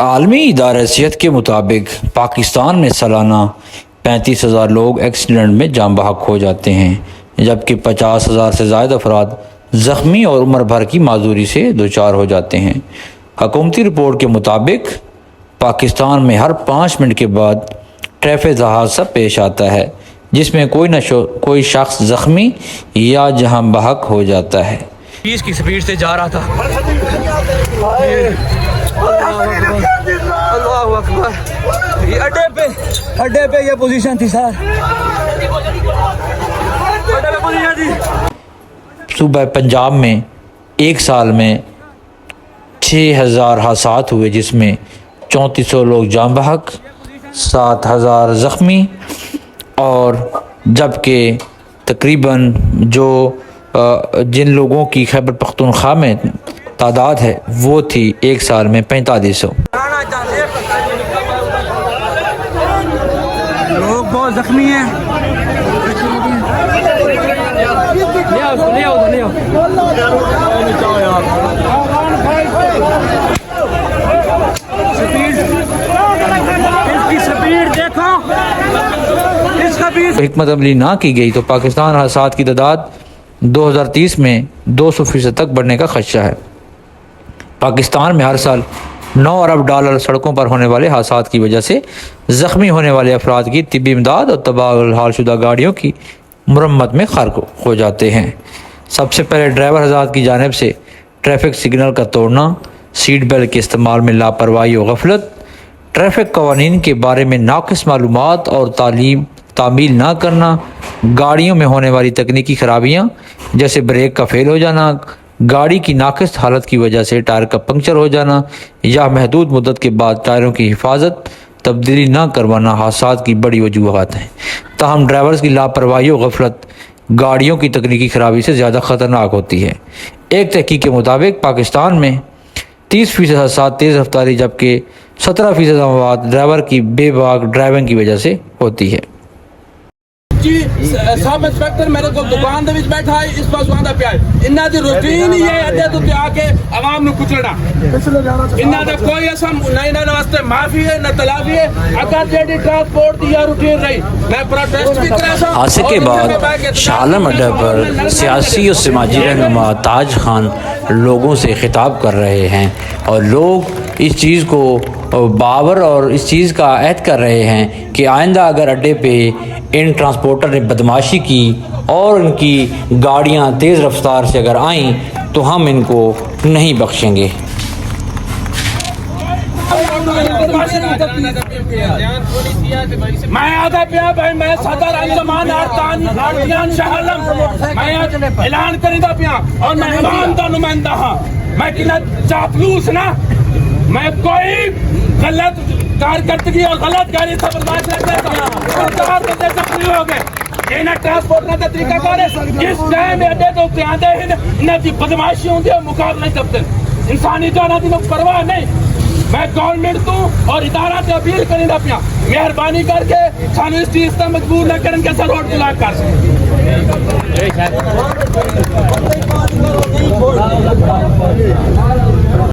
عالمی ادارہ صحت کے مطابق پاکستان میں سالانہ 35,000 لوگ ایکسیڈنٹ میں جاں بحق ہو جاتے ہیں، جبکہ 50,000 سے زائد افراد زخمی اور عمر بھر کی معذوری سے دوچار ہو جاتے ہیں۔ حکومتی رپورٹ کے مطابق پاکستان میں ہر 5 منٹ کے بعد ٹریفک حادثہ پیش آتا ہے جس میں کوئی شخص زخمی یا جہاں بحق ہو جاتا ہے۔ 20 کی سپیڈ سے جا رہا تھا۔ اللہ اکبر، یہ اڈے پہ یہ پوزیشن تھی سر، اڈے پہ پوزیشن تھی۔ صوبہ پنجاب میں ایک سال میں 6,000 حادثات ہوئے جس میں 3400 لوگ جاں بحق، 7,000 زخمی، اور جبکہ تقریباً جن لوگوں کی خیبر پختونخوا میں تعداد ہے وہ تھی ایک سال میں 4500۔ لوگ بہت زخمی ہیں۔ حکمت عملی نہ کی گئی تو پاکستان حادثات کی تعداد 2030 میں 200% تک بڑھنے کا خدشہ ہے۔ پاکستان میں ہر سال 9 ارب ڈالر سڑکوں پر ہونے والے حادثات کی وجہ سے زخمی ہونے والے افراد کی طبی امداد اور تباہ الحال شدہ گاڑیوں کی مرمت میں خرچ ہو جاتے ہیں۔ سب سے پہلے ڈرائیور حضرات کی جانب سے ٹریفک سگنل کا توڑنا، سیٹ بیلٹ کے استعمال میں لاپرواہی و غفلت، ٹریفک قوانین کے بارے میں ناقص معلومات اور تعمیل نہ کرنا، گاڑیوں میں ہونے والی تکنیکی خرابیاں جیسے بریک کا فیل ہو جانا، گاڑی کی ناقص حالت کی وجہ سے ٹائر کا پنکچر ہو جانا یا محدود مدت کے بعد ٹائروں کی حفاظت تبدیلی نہ کروانا حادثات کی بڑی وجوہات ہیں۔ تاہم ڈرائیورز کی لاپرواہی و غفلت گاڑیوں کی تکنیکی خرابی سے زیادہ خطرناک ہوتی ہے۔ ایک تحقیق کے مطابق پاکستان میں 30% حادثات تیز رفتاری جبکہ 17% اموات ڈرائیور کی بے باک ڈرائیونگ کی وجہ سے ہوتی ہے۔ جی سب انسپیکٹر میرے کو دکان دے وچ بیٹھا ہے، اس پاس وہاں دا پیا ہے۔ انہاں دی روٹین ہی ہے اڈے تو آ کے عوام نو کچلنا۔ انہاں دا کوئی اسم نہیں، نہ واسطے معافی ہے نہ تلافی ہے۔ اگر جیڈی ٹرانسپورٹ دی روٹین رہی میں پروٹیسٹ بھی کرا سا۔ حادثے کے بعد شاہ عالم اڈے پر سیاسی اور سماجی رہنما تاج خان لوگوں سے خطاب کر رہے ہیں اور لوگ اس چیز کو باور اور اس چیز کا عہد کر رہے ہیں کہ آئندہ اگر اڈے پہ ان ٹرانسپورٹر نے بدماشی کی اور ان کی گاڑیاں تیز رفتار سے اگر آئیں تو ہم ان کو نہیں بخشیں گے۔ میں آدھا پیا بھائی، میں صدر انجمن آرتیان شاہ عالم، میں اعلان کریندہ پیا اور میں عوام دا نمائندہ ہاں۔ میں کنا چاپلوس نا، میں کوئی غلط کارکردگی اور غلط گاڑی سے برداشت نہیں کرتا۔ سرکار کے زخمی ہو گئے، انہیں ٹرانسپورٹ کا طریقہ کار ہے۔ جس ٹائم اڈے تو آتے ہیں انہیں دی بدماشی ہوتی ہے، مقابلہ نہیں کرتے، انسانی جانوں کی پرواہ نہیں۔ میں گورنمنٹ تو اور ادارہ سے اپیل کرنا پیا، مہربانی کر کے سانو اس چیز سے مجبور نہ کریں کہ سر روڈ بلاک کر سکیں۔